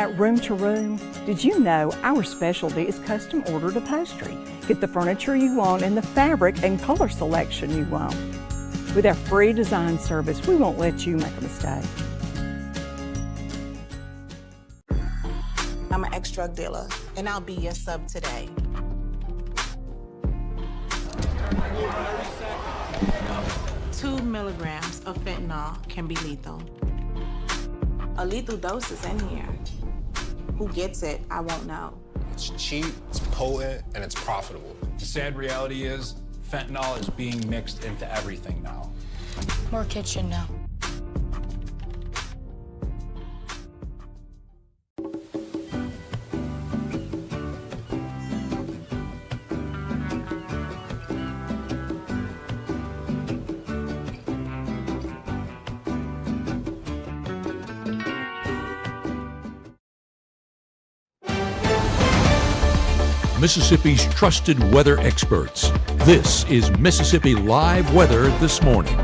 At Room to Room, did you know our specialty is custom ordered upholstery? Get the furniture you want and the fabric and color selection you want. With our free design service, we won't let you make a mistake. I'm an ex-drug dealer, and I'll be your sub today. Two milligrams of fentanyl can be lethal. A lethal dose is in here. Who gets it, I won't know. It's cheap, it's potent, and it's profitable. The sad reality is, fentanyl is being mixed into everything now. More kitchen now. Mississippi's trusted weather experts. This is Mississippi Live Weather This Morning.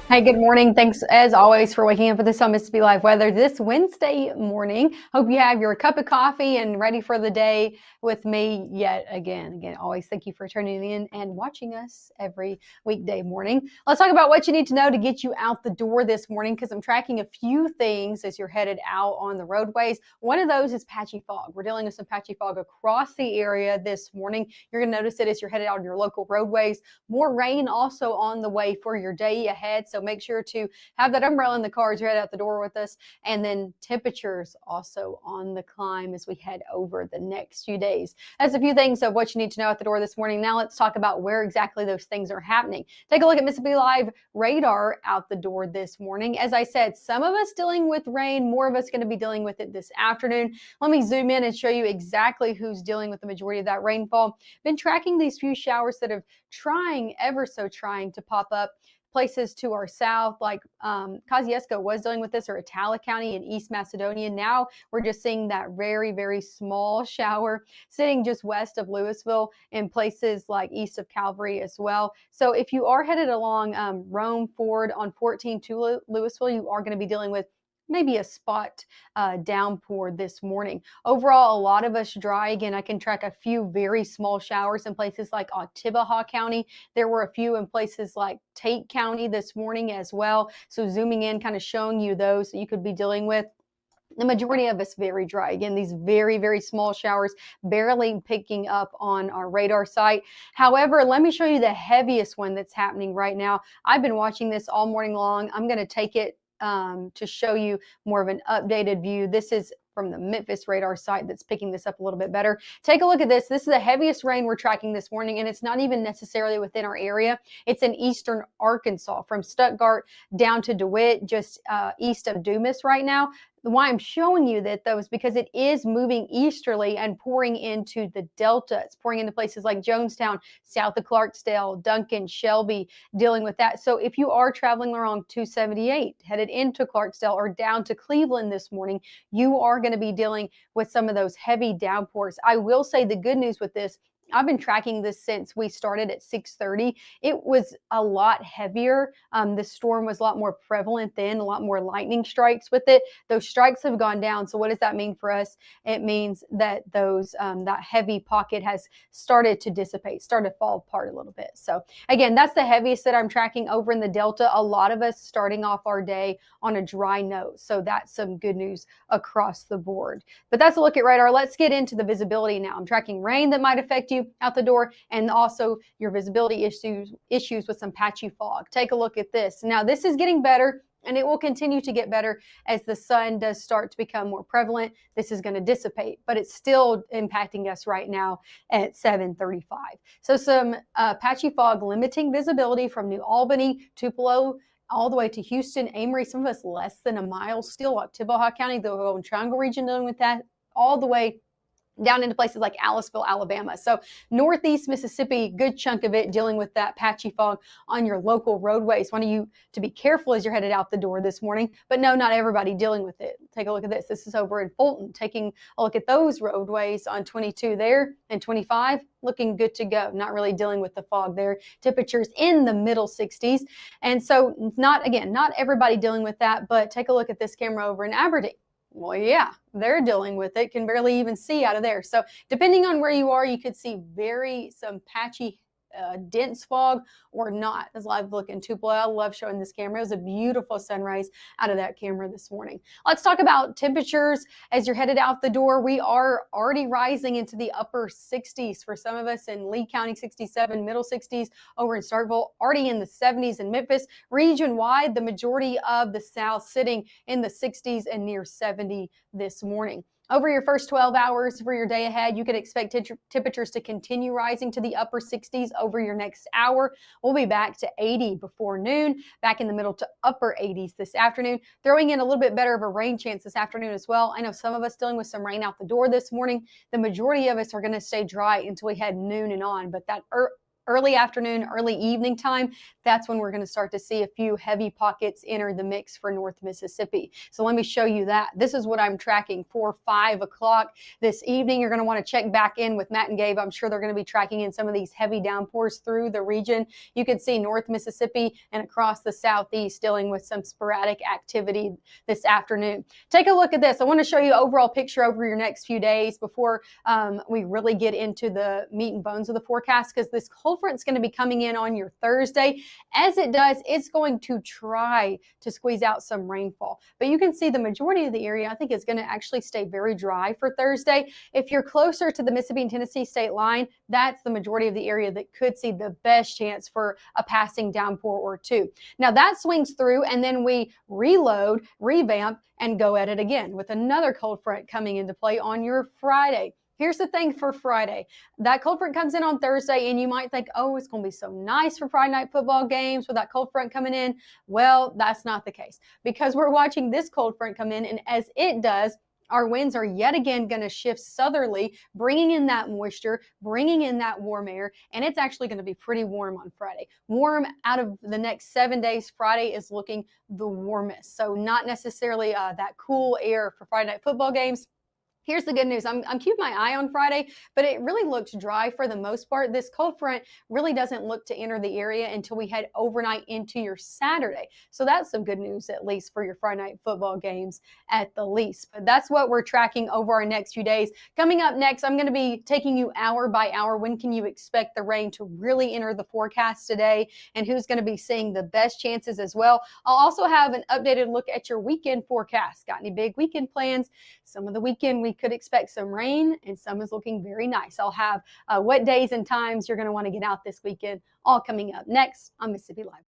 Hey, good morning. Thanks, as always, for waking up with us on Mississippi Live Weather this Wednesday morning. Hope you have your cup of coffee and ready for the day with me yet again. Again, always thank you for tuning in and watching us every weekday morning. Let's talk about what you need to know to get you out the door this morning, because I'm tracking a few things as you're headed out on the roadways. One of those is patchy fog. We're dealing with some patchy fog across the area this morning. You're going to notice it as you're headed out on your local roadways. More rain also on the way for your day ahead, so make sure to have that umbrella in the car as you head out the door with us. And then temperatures also on the climb as we head over the next few days. That's a few things of what you need to know at the door this morning. Now let's talk about where exactly those things are happening. Take a look at Mississippi Live radar out the door this morning. As I said, some of us dealing with rain, more of us going to be dealing with it this afternoon. Let me zoom in and show you exactly who's dealing with the majority of that rainfall. Been tracking these few showers that are ever so trying to pop up. Places to our south, like Kosciuszko was dealing with this, or Attala County in East Macedonia. Now we're just seeing that very, very small shower sitting just west of Louisville in places like east of Calvary as well. So if you are headed along Rome Ford on 14 to Louisville, you are going to be dealing with maybe a spot downpour this morning. Overall, a lot of us dry. Again, I can track a few very small showers in places like Ottibbeha County. There were a few in places like Tate County this morning as well. So zooming in, kind of showing you those that you could be dealing with. The majority of us very dry. Again, these very, very small showers barely picking up on our radar site. However, let me show you the heaviest one that's happening right now. I've been watching this all morning long. I'm going to take it to show you more of an updated view. This is from the Memphis radar site that's picking this up a little bit better. Take a look at this. This is the heaviest rain we're tracking this morning, and it's not even necessarily within our area. It's in eastern Arkansas, from Stuttgart down to DeWitt, just east of Dumas right now. Why I'm showing you that, though, is because it is moving easterly and pouring into the Delta. It's pouring into places like Jonestown, south of Clarksdale, Duncan, Shelby, dealing with that. So if you are traveling along 278, headed into Clarksdale or down to Cleveland this morning, you are going to be dealing with some of those heavy downpours. I will say the good news with this, I've been tracking this since we started at 6:30. It was a lot heavier. The storm was a lot more prevalent then, a lot more lightning strikes with it. Those strikes have gone down. So what does that mean for us? It means that that heavy pocket has started to dissipate, started to fall apart a little bit. So again, that's the heaviest that I'm tracking over in the Delta. A lot of us starting off our day on a dry note. So that's some good news across the board. But that's a look at radar. Let's get into the visibility now. I'm tracking rain that might affect you out the door, and also your visibility issues with some patchy fog. Take a look at this. Now, this is getting better, and it will continue to get better as the sun does start to become more prevalent. This is going to dissipate, but it's still impacting us right now at 7:35. So some patchy fog limiting visibility from New Albany, Tupelo, all the way to Houston, Amory, some of us less than a mile still. Ottibbeha County, the Golden Triangle region dealing with that, all the way down into places like Aliceville, Alabama. So northeast Mississippi, good chunk of it dealing with that patchy fog on your local roadways. Want you to be careful as you're headed out the door this morning, but no, not everybody dealing with it. Take a look at this. This is over in Fulton, taking a look at those roadways on 22 there and 25, looking good to go. Not really dealing with the fog there. Temperatures in the middle 60s. And so not everybody dealing with that, but take a look at this camera over in Aberdeen. Well, yeah, they're dealing with it. Can barely even see out of there. So depending on where you are, you could see some patchy, dense fog or not. As live look in Tupelo, I love showing this camera. It was a beautiful sunrise out of that camera this morning. Let's talk about temperatures as you're headed out the door. We are already rising into the upper 60s for some of us in Lee County, 67, middle 60s over in Starkville, already in the 70s in Memphis. Region-wide, the majority of the South sitting in the 60s and near 70 this morning. Over your first 12 hours for your day ahead, you could expect temperatures to continue rising to the upper 60s over your next hour. We'll be back to 80 before noon, back in the middle to upper 80s this afternoon, throwing in a little bit better of a rain chance this afternoon as well. I know some of us dealing with some rain out the door this morning. The majority of us are going to stay dry until we head noon and on, but that early afternoon, early evening time, that's when we're going to start to see a few heavy pockets enter the mix for North Mississippi. So let me show you that. This is what I'm tracking for 5 o'clock this evening. You're going to want to check back in with Matt and Gabe. I'm sure they're going to be tracking in some of these heavy downpours through the region. You can see North Mississippi and across the southeast dealing with some sporadic activity this afternoon. Take a look at this. I want to show you the overall picture over your next few days before we really get into the meat and bones of the forecast, because this cold front's going to be coming in on your Thursday. As it does, it's going to try to squeeze out some rainfall. But you can see the majority of the area, I think, is going to actually stay very dry for Thursday. If you're closer to the Mississippi and Tennessee state line, that's the majority of the area that could see the best chance for a passing downpour or two. Now that swings through, and then we reload, revamp, and go at it again with another cold front coming into play on your Friday. Here's the thing for Friday. That cold front comes in on Thursday, and you might think, oh, it's going to be so nice for Friday night football games with that cold front coming in. Well, that's not the case, because we're watching this cold front come in, and as it does, our winds are yet again going to shift southerly, bringing in that moisture, bringing in that warm air, and it's actually going to be pretty warm on Friday. Warm out of the next 7 days. Friday is looking the warmest, so not necessarily that cool air for Friday night football games. Here's the good news. I'm keeping my eye on Friday, but it really looks dry for the most part. This cold front really doesn't look to enter the area until we head overnight into your Saturday. So that's some good news, at least for your Friday night football games at the least. But that's what we're tracking over our next few days. Coming up next, I'm going to be taking you hour by hour. When can you expect the rain to really enter the forecast today, and who's going to be seeing the best chances as well. I'll also have an updated look at your weekend forecast. Got any big weekend plans? Some of the weekend we could expect some rain, and some is looking very nice. I'll have what days and times you're going to want to get out this weekend, all coming up next on Mississippi Live.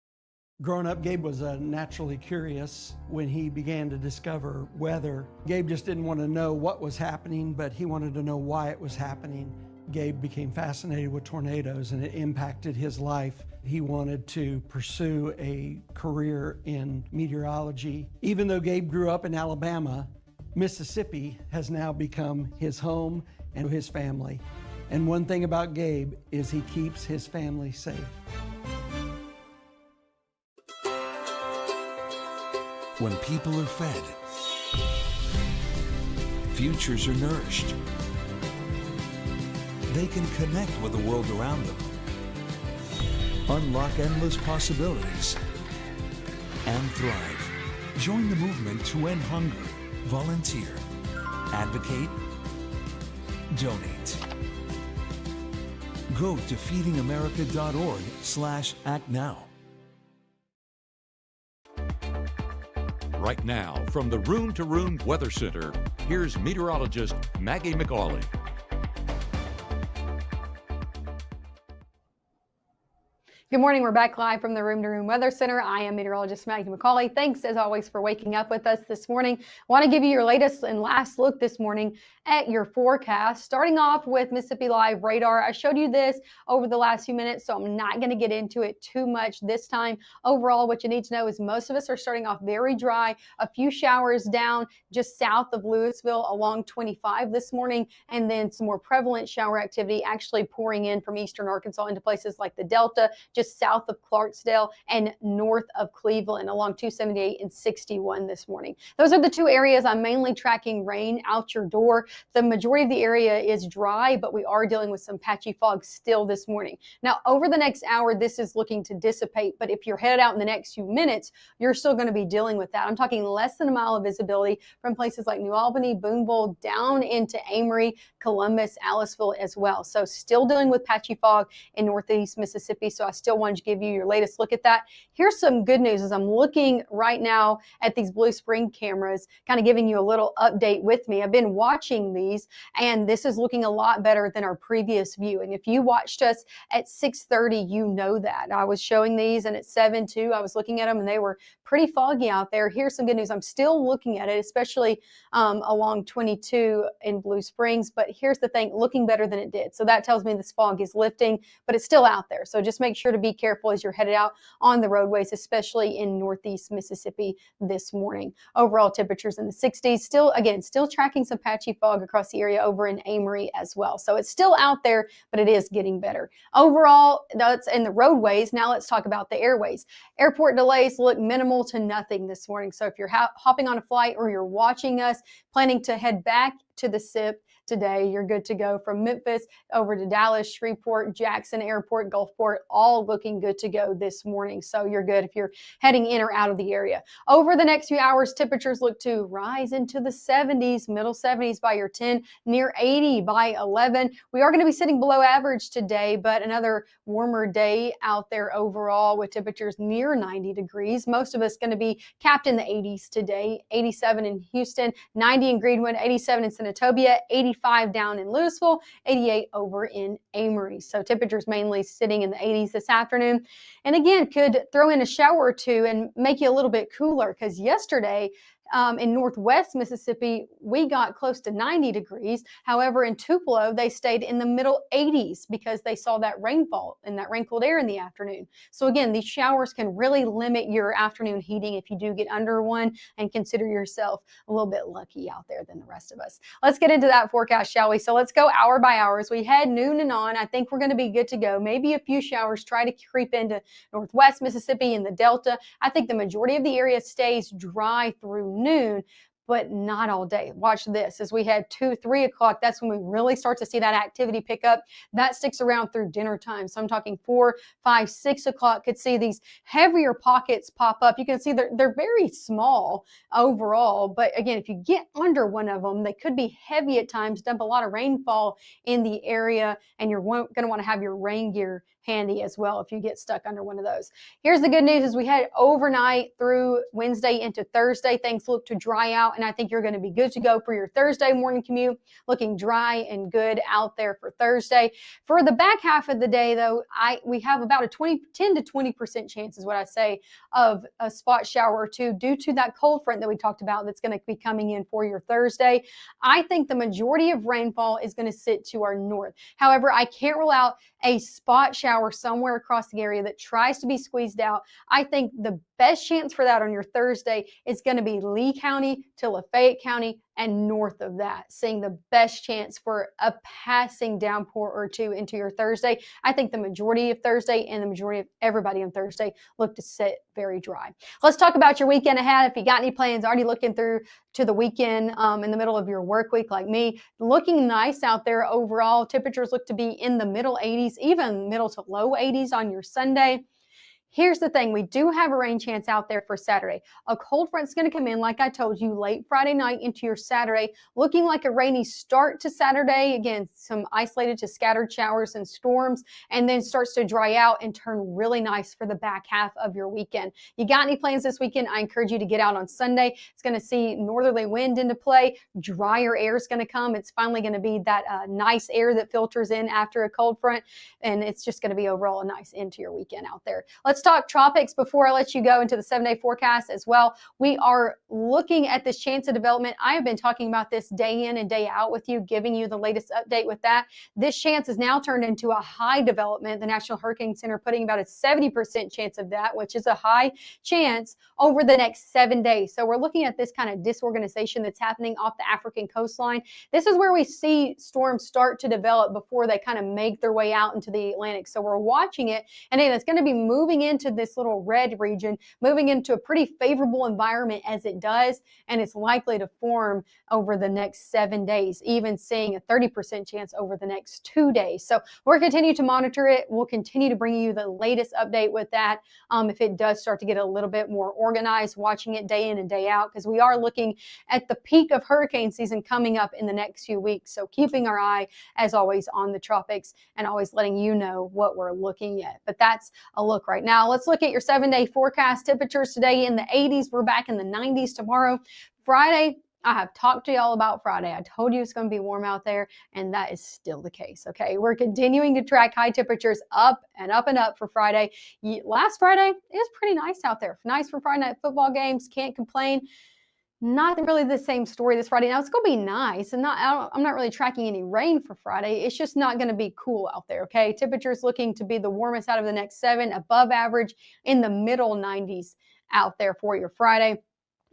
Growing up, Gabe was naturally curious. When he began to discover weather, Gabe just didn't want to know what was happening, but he wanted to know why it was happening. Gabe became fascinated with tornadoes, and it impacted his life. He wanted to pursue a career in meteorology. Even though Gabe grew up in Alabama, Mississippi has now become his home and his family. And one thing about Gabe is he keeps his family safe. When people are fed, futures are nourished. They can connect with the world around them, unlock endless possibilities, and thrive. Join the movement to end hunger. Volunteer, advocate, donate. Go to feedingamerica.org/actnow. Right now, from the Room to Room Weather Center, here's meteorologist Maggie McAuley. Good morning. We're back live from the Room to Room Weather Center. I am meteorologist Maggie McCauley. Thanks, as always, for waking up with us this morning. I want to give you your latest and last look this morning at your forecast. Starting off with Mississippi Live radar. I showed you this over the last few minutes, so I'm not going to get into it too much this time. Overall, what you need to know is most of us are starting off very dry. A few showers down just south of Louisville along 25 this morning, and then some more prevalent shower activity actually pouring in from eastern Arkansas into places like the Delta, just south of Clarksdale and north of Cleveland along 278 and 61 this morning. Those are the two areas I'm mainly tracking rain out your door. The majority of the area is dry, but we are dealing with some patchy fog still this morning. Now, over the next hour, this is looking to dissipate, but if you're headed out in the next few minutes, you're still going to be dealing with that. I'm talking less than a mile of visibility from places like New Albany, Boonville, down into Amory, Columbus, Aliceville as well. So still dealing with patchy fog in northeast Mississippi. So I still wanted to give you your latest look at that. Here's some good news as I'm looking right now at these Blue Spring cameras, kind of giving you a little update with me. I've been watching these, and this is looking a lot better than our previous view. And if you watched us at 6:30, you know that. I was showing these, and at 7 too, I was looking at them, and they were pretty foggy out there. Here's some good news. I'm still looking at it, especially along 22 in Blue Springs. But here's the thing, looking better than it did. So that tells me this fog is lifting, but it's still out there. So just make sure to be careful as you're headed out on the roadways, especially in northeast Mississippi this morning. Overall temperatures in the 60s. Still tracking some patchy fog across the area over in Amory as well. So it's still out there, but it is getting better. Overall, that's in the roadways. Now let's talk about the airways. Airport delays look minimal to nothing this morning. So if you're hopping on a flight or you're watching us, planning to head back to the SIP today, you're good to go from Memphis over to Dallas, Shreveport, Jackson Airport, Gulfport, all looking good to go this morning. So you're good if you're heading in or out of the area. Over the next few hours, temperatures look to rise into the 70s, middle 70s by your 10, near 80 by 11. We are going to be sitting below average today, but another warmer day out there overall with temperatures near 90 degrees. Most of us going to be capped in the 80s today, 87 in Houston, 90 in Greenwood, 87 in Senatobia, 85 down in Louisville, 88 over in Amory. So temperatures mainly sitting in the 80s this afternoon. And again, could throw in a shower or two and make you a little bit cooler, because yesterday in northwest Mississippi, we got close to 90 degrees. However, in Tupelo, they stayed in the middle 80s because they saw that rainfall and that rain-cooled air in the afternoon. So again, these showers can really limit your afternoon heating if you do get under one, and consider yourself a little bit lucky out there than the rest of us. Let's get into that forecast, shall we? So let's go hour by hour. As we head noon and on, I think we're going to be good to go. Maybe a few showers try to creep into northwest Mississippi and the Delta. I think the majority of the area stays dry through noon, but not all day. Watch this. As we head 2, 3 o'clock, that's when we really start to see that activity pick up. That sticks around through dinner time. So I'm talking 4, 5, 6 o'clock, could see these heavier pockets pop up. You can see they're very small overall, but again, if you get under one of them, they could be heavy at times, dump a lot of rainfall in the area, and you're going to want to have your rain gear handy as well if you get stuck under one of those. Here's the good news: as we head overnight through Wednesday into Thursday, things look to dry out, and I think you're going to be good to go for your Thursday morning commute. Looking dry and good out there for Thursday. For the back half of the day, though, we have about a 10 to 20% chance, is what I say, of a spot shower or two due to that cold front that we talked about that's going to be coming in for your Thursday. I think the majority of rainfall is going to sit to our north. However, I can't rule out a spot shower somewhere across the area that tries to be squeezed out. I think the best chance for that on your Thursday is going to be Lee County to Lafayette County and north of that, seeing the best chance for a passing downpour or two into your Thursday. I think the majority of Thursday and the majority of everybody on Thursday look to sit very dry. Let's talk about your weekend ahead. If you got any plans, already looking through to the weekend in the middle of your work week like me, looking nice out there overall. Temperatures look to be in the middle 80s, even middle to low 80s on your Sunday. Here's the thing, we do have a rain chance out there for Saturday. A cold front's going to come in, like I told you, late Friday night into your Saturday, looking like a rainy start to Saturday. Again, some isolated to scattered showers and storms, and then starts to dry out and turn really nice for the back half of your weekend. You got any plans this weekend? I encourage you to get out on Sunday. It's going to see northerly wind into play. Drier air is going to come. It's finally going to be that nice air that filters in after a cold front, and it's just going to be overall a nice end to your weekend out there. Let's talk tropics before I let you go into the 7-day forecast as well. We are looking at this chance of development. I have been talking about this day in and day out with you, giving you the latest update with that. This chance is now turned into a high development. The National Hurricane Center putting about a 70% chance of that, which is a high chance over the next 7 days. So we're looking at this kind of disorganization that's happening off the African coastline. This is where we see storms start to develop before they kind of make their way out into the Atlantic. So we're watching it, and again, it's going to be moving into this little red region, moving into a pretty favorable environment as it does, and it's likely to form over the next 7 days, even seeing a 30% chance over the next 2 days. So we'll continue to monitor it. We'll continue to bring you the latest update with that. If it does start to get a little bit more organized, watching it day in and day out, because we are looking at the peak of hurricane season coming up in the next few weeks. So keeping our eye, as always, on the tropics and always letting you know what we're looking at. But that's a look right now. Let's look at your 7-day forecast. Temperatures today in the 80s. We're back in the 90s tomorrow. Friday, I have talked to y'all about Friday. I told you it's going to be warm out there, and that is still the case, okay? We're continuing to track high temperatures up and up and up for Friday. Last Friday, it was pretty nice out there. Nice for Friday night football games. Can't complain. Not really the same story this Friday. Now, it's going to be nice, and I'm not really tracking any rain for Friday. It's just not going to be cool out there, okay? Temperatures looking to be the warmest out of the next 7, above average in the middle 90s out there for your Friday.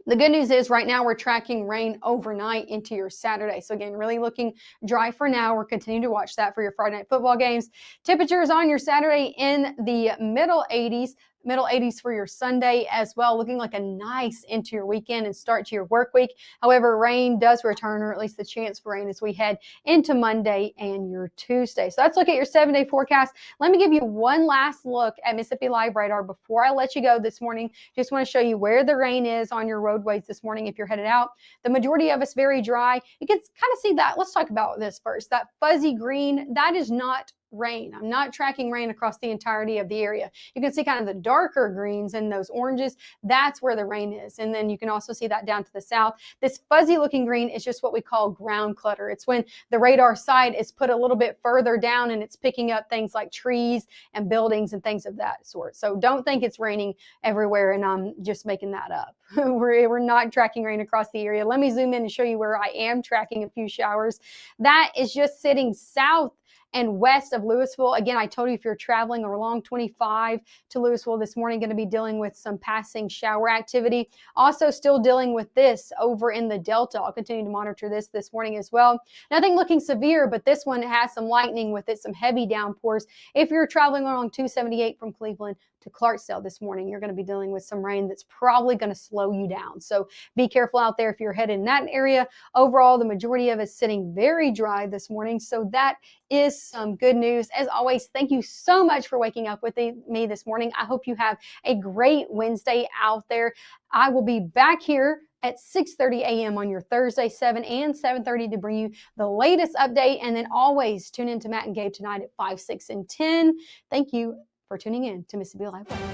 The good news is right now we're tracking rain overnight into your Saturday. So again, really looking dry for now. We're continuing to watch that for your Friday night football games. Temperatures on your Saturday in the middle 80s. Middle 80s for your Sunday as well, looking like a nice into your weekend and start to your work week. However, rain does return, or at least the chance for rain, as we head into Monday and your Tuesday. So let's look at your 7-day forecast. Let me give you one last look at Mississippi Live Radar before I let you go this morning. Just want to show you where the rain is on your roadways this morning if you're headed out. The majority of it's very dry. You can kind of see that. Let's talk about this first. That fuzzy green, that is not rain. I'm not tracking rain across the entirety of the area. You can see kind of the darker greens and those oranges. That's where the rain is. And then you can also see that down to the south. This fuzzy looking green is just what we call ground clutter. It's when the radar site is put a little bit further down and it's picking up things like trees and buildings and things of that sort. So don't think it's raining everywhere and I'm just making that up. We're not tracking rain across the area. Let me zoom in and show you where I am tracking a few showers. That is just sitting south and west of Louisville. Again, I told you if you're traveling along 25 to Louisville this morning, going to be dealing with some passing shower activity. Also still dealing with this over in the Delta. I'll continue to monitor this morning as well. Nothing looking severe, but this one has some lightning with it, some heavy downpours. If you're traveling along 278 from Cleveland to Clarksdale this morning, you're going to be dealing with some rain that's probably going to slow you down. So be careful out there if you're headed in that area. Overall, the majority of it is sitting very dry this morning. So that is some good news. As always, thank you so much for waking up with me this morning. I hope you have a great Wednesday out there. I will be back here at 6:30 a.m. on your Thursday, 7 and 7:30 to bring you the latest update. And then always tune in to Matt and Gabe tonight at 5, 6, and 10. Thank you for tuning in to Mississippi Live Weather.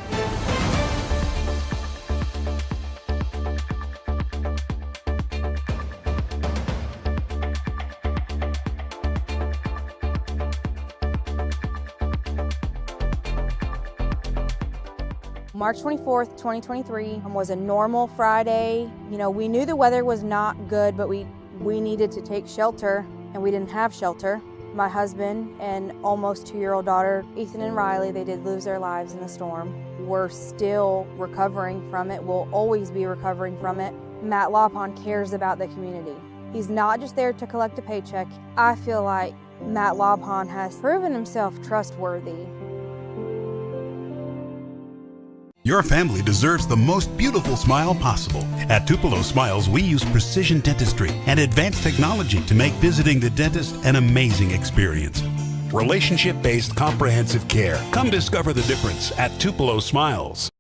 March 24th, 2023 was a normal Friday. You know, we knew the weather was not good, but we needed to take shelter, and we didn't have shelter. My husband and almost 2-year-old daughter, Ethan and Riley, they did lose their lives in the storm. We're still recovering from it. We'll always be recovering from it. Matt LawPon cares about the community. He's not just there to collect a paycheck. I feel like Matt LawPon has proven himself trustworthy. Your family deserves the most beautiful smile possible. At Tupelo Smiles, we use precision dentistry and advanced technology to make visiting the dentist an amazing experience. relationship-based comprehensive care. Come discover the difference at Tupelo Smiles.